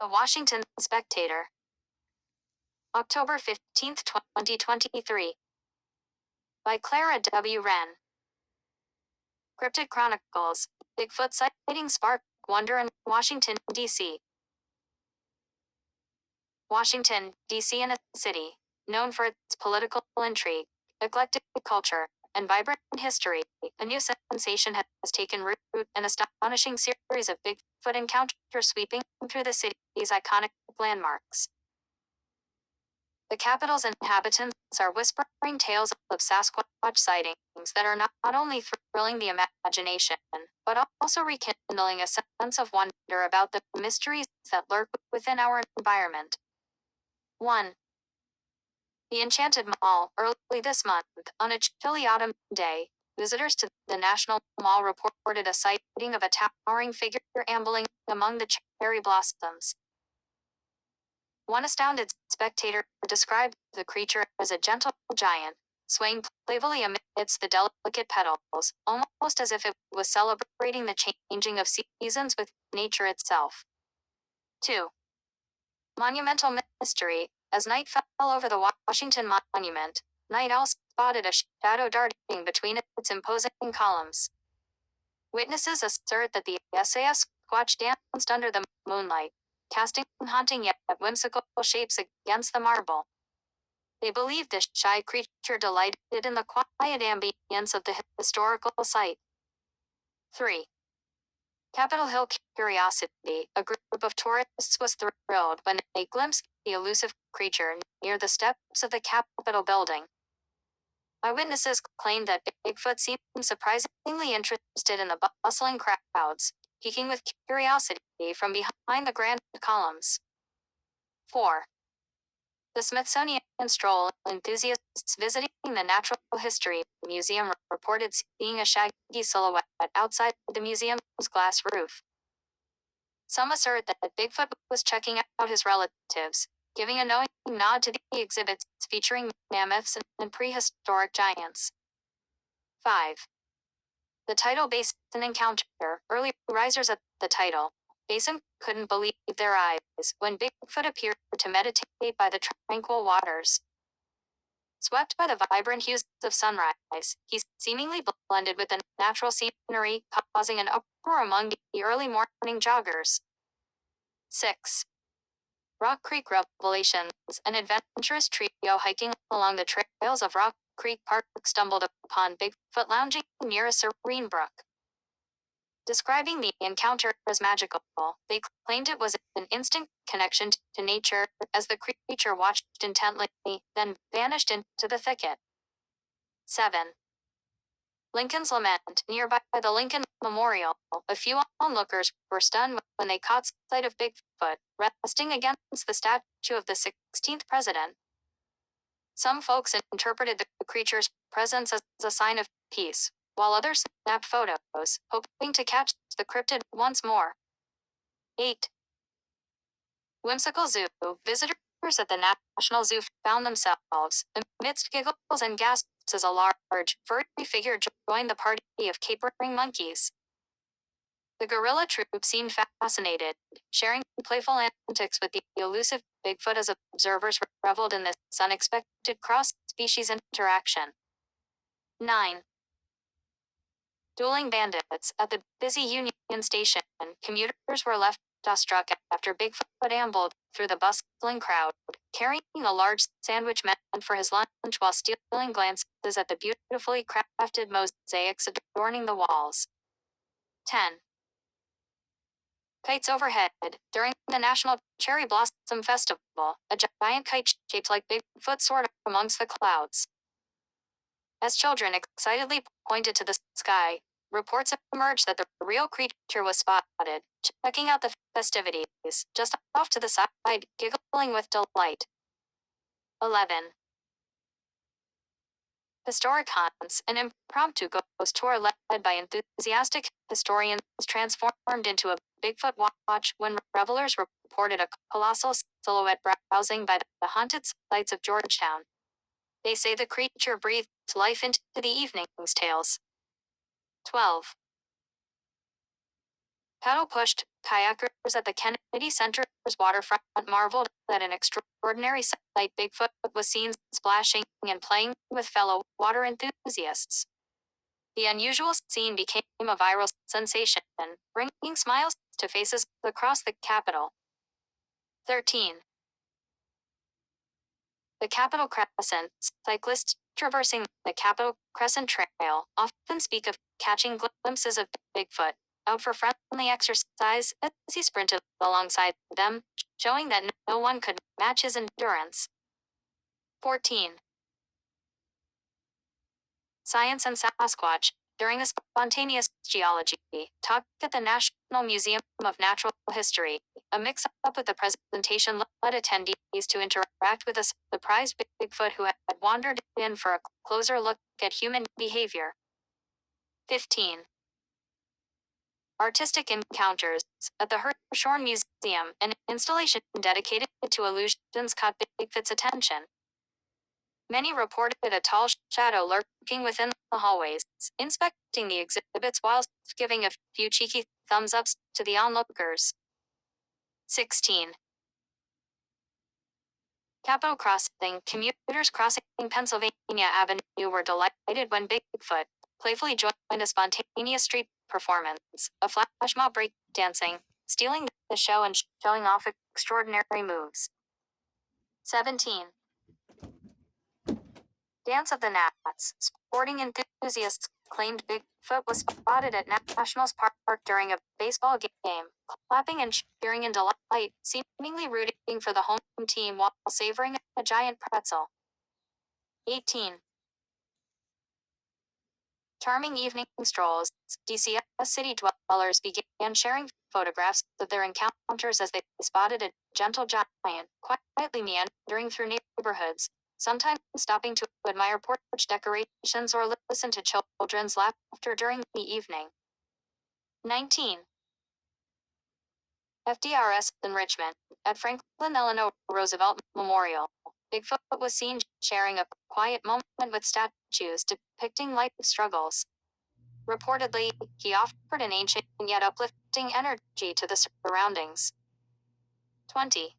The Washington Spectator. October 15th, 2023. By Clara W. Wren. Cryptid Chronicles. Bigfoot sightings spark wonder in Washington, D.C. Washington, D.C. is a city known for its political intrigue, eclectic culture, and vibrant history. A new sensation has taken root, an astonishing series of Bigfoot encounters sweeping through the city's iconic landmarks. The capital's inhabitants are whispering tales of Sasquatch sightings that are not only thrilling the imagination, but also rekindling a sense of wonder about the mysteries that lurk within our environment. 1. The Enchanted Mall. Early this month, on a chilly autumn day, visitors to the National Mall reported a sighting of a towering figure ambling among the cherry blossoms. One astounded spectator described the creature as a gentle giant, swaying playfully amidst the delicate petals, almost as if it was celebrating the changing of seasons with nature itself. 2. Monumental mystery. As night fell over the Washington Monument, night owls spotted a shadow darting between its imposing columns. Witnesses assert that the Sasquatch danced under the moonlight, casting haunting yet whimsical shapes against the marble. They believe this shy creature delighted in the quiet ambience of the historical site. 3. Capitol Hill Curiosity. A group of tourists was thrilled when they glimpsed the elusive creature near the steps of the Capitol building. Eyewitnesses claimed that Bigfoot seemed surprisingly interested in the bustling crowds, peeking with curiosity from behind the grand columns. 4. The Smithsonian stroll. Enthusiasts visiting the Natural History Museum reported seeing a shaggy silhouette outside the museum's glass roof. Some assert that Bigfoot was checking out his relatives, giving a knowing nod to the exhibits featuring mammoths and prehistoric giants. 5. The Tidal Basin Encounter. Early risers at the Tidal Basin couldn't believe their eyes when Bigfoot appeared to meditate by the tranquil waters. Swept by the vibrant hues of sunrise, he seemingly blended with the natural scenery, causing an uproar among the early morning joggers. 6. Rock Creek Revelations. An adventurous trio hiking along the trails of Rock Creek Park stumbled upon Bigfoot lounging near a serene brook. Describing the encounter as magical, they claimed it was an instant connection to nature as the creature watched intently, then vanished into the thicket. 7. Lincoln's Lament. Nearby the Lincoln Memorial, a few onlookers were stunned when they caught sight of Bigfoot resting against the statue of the 16th president. Some folks interpreted the creature's presence as a sign of peace, while others snapped photos, hoping to catch the cryptid once more. 8. Whimsical Zoo. Visitors at the National Zoo found themselves amidst giggles and gasps as a large, furry figure joined the party of capering monkeys. The gorilla troop seemed fascinated, sharing playful antics with the elusive Bigfoot as observers reveled in this unexpected cross-species interaction. 9. Dueling bandits. At the busy Union Station, commuters were left awestruck after Bigfoot ambled through the bustling crowd, carrying a large sandwich meant for his lunch while stealing glances at the beautifully crafted mosaics adorning the walls. 10. Kites overhead. During the National Cherry Blossom Festival, a giant kite shaped like Bigfoot soared amongst the clouds. As children excitedly pointed to the sky, reports emerged that the real creature was spotted, checking out the festivities, just off to the side, giggling with delight. 11. Historic Hunts. An impromptu ghost tour led by enthusiastic historians transformed into a Bigfoot watch when revelers reported a colossal silhouette browsing by the haunted sites of Georgetown. They say the creature breathed life into the evening's tales. 12. Paddle-pushed kayakers at the Kennedy Center's waterfront marveled at an extraordinary sight. Bigfoot was seen splashing and playing with fellow water enthusiasts. The unusual scene became a viral sensation, bringing smiles to faces across the Capitol. 13. The Capitol Crescent. Cyclists traversing the Capitol Crescent Trail often speak of catching glimpses of Bigfoot out for friendly exercise as he sprinted alongside them, showing that no one could match his endurance. 14. Science and Sasquatch. During a spontaneous geology talk at the National Museum of Natural History, a mix-up with the presentation led attendees to interact with a surprised Bigfoot who had wandered in for a closer look at human behavior. 15. Artistic encounters. At the Hirshhorn Museum, an installation dedicated to illusions caught Bigfoot's attention. Many reported a tall shadow lurking within the hallways, inspecting the exhibits whilst giving a few cheeky thumbs-ups to the onlookers. 16. Capitol Crossing. Commuters crossing Pennsylvania Avenue were delighted when Bigfoot playfully joined a spontaneous street performance, a flash mob breakdancing, stealing the show and showing off extraordinary moves. 17. Dance of the Gnats. Sporting enthusiasts claimed Bigfoot was spotted at Nationals Park during a baseball game, clapping and cheering in delight, seemingly rooting for the home team while savoring a giant pretzel. 18. Charming evening strolls. DC city dwellers began sharing photographs of their encounters as they spotted a gentle giant quietly meandering through neighborhoods, sometimes stopping to admire porch decorations or listen to children's laughter during the evening. 19. FDRS enrichment. At Franklin Delano Roosevelt Memorial, Bigfoot was seen sharing a quiet moment with statues depicting life struggles. Reportedly, he offered an ancient yet uplifting energy to the surroundings. 20.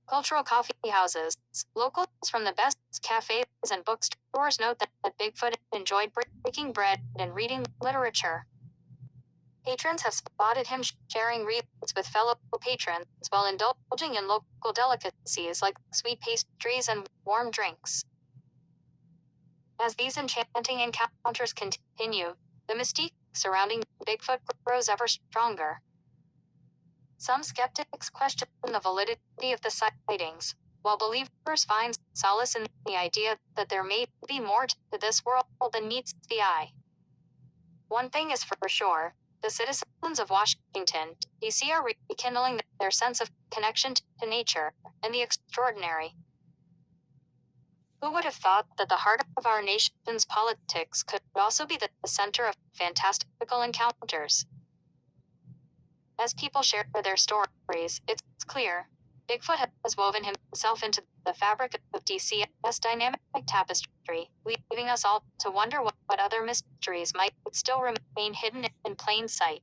Cultural coffee houses. Locals from the best cafes and bookstores note that Bigfoot enjoyed breaking bread and reading literature. Patrons have spotted him sharing wreaths with fellow patrons while indulging in local delicacies like sweet pastries and warm drinks. As these enchanting encounters continue, the mystique surrounding Bigfoot grows ever stronger. Some skeptics question the validity of the sightings, while believers find solace in the idea that there may be more to this world than meets the eye. One thing is for sure, the citizens of Washington, D.C. are rekindling their sense of connection to nature and the extraordinary. Who would have thought that the heart of our nation's politics could also be the center of fantastical encounters? As people share their stories, it's clear Bigfoot has woven himself into the fabric of DC's dynamic tapestry, leaving us all to wonder what other mysteries might still remain hidden in plain sight.